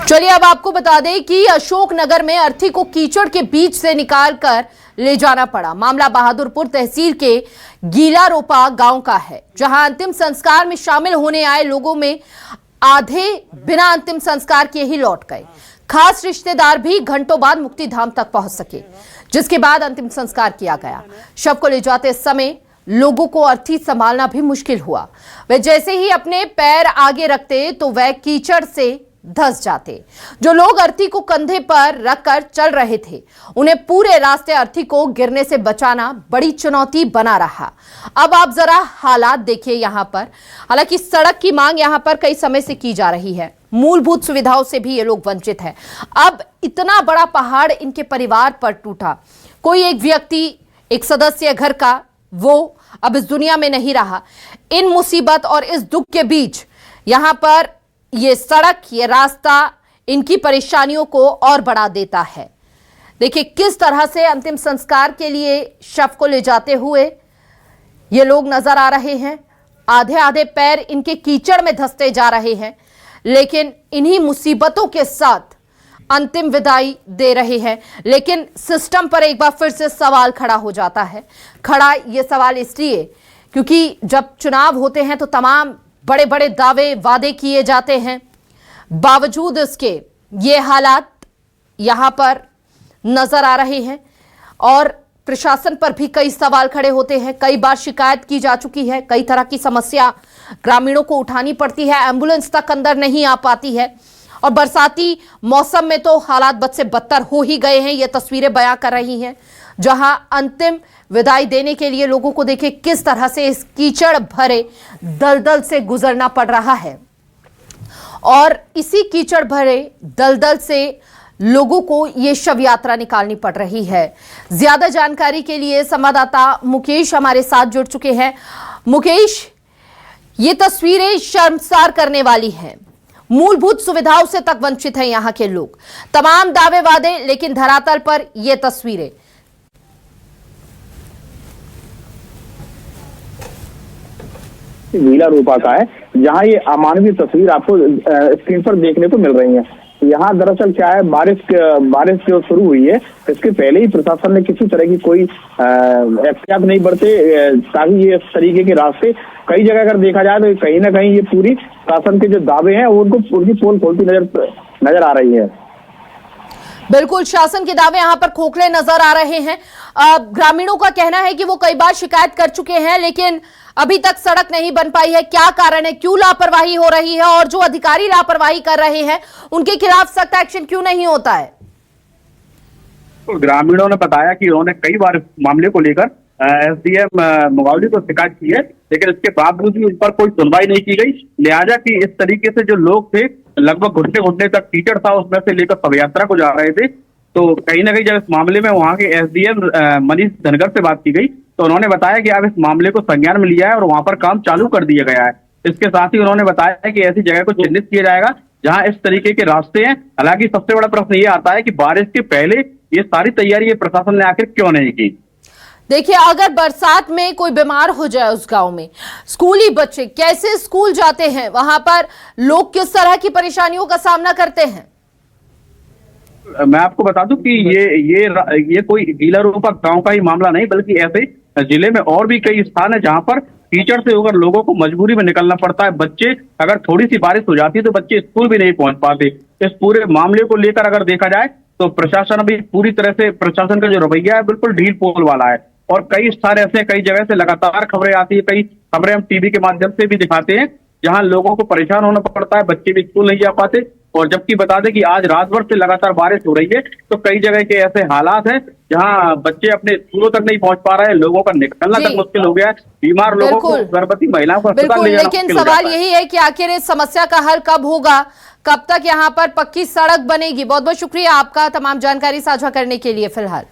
चलिए अब आपको बता दें कि अशोकनगर में अर्थी को कीचड़ के बीच से निकालकर ले जाना पड़ा। मामला बहादुरपुर तहसील के गीलारोपा गांव का है, जहां अंतिम संस्कार में शामिल होने आए लोगों में आधे बिना अंतिम संस्कार किए ही लौट गए। खास रिश्तेदार भी घंटों बाद मुक्तिधाम तक पहुंच सके, जिसके बाद अंतिम संस्कार किया गया। शव को ले जाते समय लोगों को अर्थी संभालना भी मुश्किल हुआ। वे जैसे ही अपने पैर आगे रखते तो वह कीचड़ से धंस जाते। जो लोग अर्थी को कंधे पर रखकर चल रहे थे, उन्हें पूरे रास्ते अर्थी को गिरने से बचाना बड़ी चुनौती बना रहा। अब आप जरा हालात देखिए यहाँ पर। हालांकि सड़क की मांग यहाँ पर कई समय से की जा रही है, मूलभूत सुविधाओं से भी ये लोग वंचित हैं। अब इतना बड़ा पहाड़ इनके परिवार पर टूटा। कोई एक व्यक्ति, एक सदस्य घर का, वो अब इस दुनिया में नहीं रहा। इन मुसीबत और इस दुख के बीच यहाँ पर ये सड़क, ये रास्ता इनकी परेशानियों को और बढ़ा देता है। देखिए किस तरह से अंतिम संस्कार के लिए शव को ले जाते हुए ये लोग नजर आ रहे हैं। आधे आधे पैर इनके कीचड़ में धंसते जा रहे हैं, लेकिन इन्हीं मुसीबतों के साथ अंतिम विदाई दे रहे हैं। लेकिन सिस्टम पर एक बार फिर से सवाल खड़ा हो जाता है। खड़ा ये सवाल इसलिए क्योंकि जब चुनाव होते हैं तो तमाम बड़े बड़े दावे वादे किए जाते हैं, बावजूद इसके ये हालात यहां पर नजर आ रहे हैं। और प्रशासन पर भी कई सवाल खड़े होते हैं। कई बार शिकायत की जा चुकी है, कई तरह की समस्या ग्रामीणों को उठानी पड़ती है, एम्बुलेंस तक अंदर नहीं आ पाती है। और बरसाती मौसम में तो हालात बद से बदतर हो ही गए हैं। ये तस्वीरें बयां कर रही हैं, जहां अंतिम विदाई देने के लिए लोगों को देखें किस तरह से इस कीचड़ भरे दलदल से गुजरना पड़ रहा है। और इसी कीचड़ भरे दलदल से लोगों को ये शव यात्रा निकालनी पड़ रही है। ज्यादा जानकारी के लिए संवाददाता मुकेश हमारे साथ जुड़ चुके हैं। मुकेश, ये तस्वीरें शर्मसार करने वाली हैं। मूलभूत सुविधाओं से तक वंचित हैं यहाँ के लोग। तमाम दावे वादे, लेकिन धरातल पर ये तस्वीरें। गीलारोपा का है, जहां ये अमानवीय तस्वीर आपको स्क्रीन पर देखने को मिल रही है। यहाँ दरअसल क्या है, बारिश जो शुरू हुई है, इसके पहले ही प्रशासन ने किसी तरह की कोई एहतियात नहीं बरते, ताकि ये इस तरीके के रास्ते कई जगह अगर देखा जाए तो कहीं ना कहीं ये पूरी शासन के जो दावे हैं उनकी पोल खोलती नजर आ रही है। बिल्कुल, शासन के दावे यहाँ पर खोखले नजर आ रहे हैं। ग्रामीणों का कहना है कि वो कई बार शिकायत कर चुके हैं, लेकिन अभी तक सड़क नहीं बन पाई है। क्या कारण है, क्यों लापरवाही हो रही है, और जो अधिकारी लापरवाही कर रहे हैं उनके खिलाफ सख्त एक्शन क्यों नहीं होता है? तो ग्रामीणों ने बताया कि उन्होंने कई बार मामले को लेकर एसडीएम मुगावली को शिकायत की है, लेकिन इसके बावजूद भी उन पर कोई सुनवाई नहीं की गई। लिहाजा कि इस तरीके से जो लोग थे, लगभग घुटने तक कीचड़ था, उसमें से लेकर शव यात्रा को जा रहे थे। तो कहीं ना कहीं जब इस मामले में वहाँ के एसडीएम मनीष धनगर से बात की गई, तो उन्होंने बताया कि अब इस मामले को संज्ञान में लिया है और वहां पर काम चालू कर दिया गया है। इसके साथ ही उन्होंने बताया कि ऐसी जगह को चिन्हित किया जाएगा जहां इस तरीके के रास्ते हैं। हालांकि सबसे बड़ा प्रश्न ये आता है कि बारिश के पहले ये सारी तैयारी प्रशासन ने आखिर क्यों नहीं की? देखिए, अगर बरसात में कोई बीमार हो जाए उस गांव में, स्कूली बच्चे कैसे स्कूल जाते हैं, वहां पर लोग किस तरह की परेशानियों का सामना करते हैं? मैं आपको बता दूं कि ये कोई गीलारोपा गांव का ही मामला नहीं, बल्कि ऐसे जिले में और भी कई स्थान है जहां पर कीचड़ से होकर लोगों को मजबूरी में निकलना पड़ता है। बच्चे, अगर थोड़ी सी बारिश हो जाती है तो बच्चे स्कूल भी नहीं पहुंच पाते। इस पूरे मामले को लेकर अगर देखा जाए तो प्रशासन अभी पूरी तरह से, प्रशासन का जो रवैया है बिल्कुल ढील पोल वाला है। और कई स्थान ऐसे, कई जगह से लगातार खबरें आती है, कई खबरें हम टीवी के माध्यम से भी दिखाते हैं, जहां लोगों को परेशान होना पड़ता है, बच्चे भी स्कूल नहीं जा पाते। और जबकि बता दें कि आज रात भर से लगातार बारिश हो रही है, तो कई जगह के ऐसे हालात हैं जहां बच्चे अपने स्कूलों तक नहीं पहुंच पा रहे हैं, लोगों का निकलना तक मुश्किल हो गया है, बीमार लोगों को, गर्भवती महिलाओं को अस्पताल ले जाना मुश्किल हो जाता है। लेकिन सवाल यही है कि आखिर इस समस्या का हल कब होगा, कब तक यहाँ पर पक्की सड़क बनेगी? बहुत बहुत शुक्रिया आपका तमाम जानकारी साझा करने के लिए। फिलहाल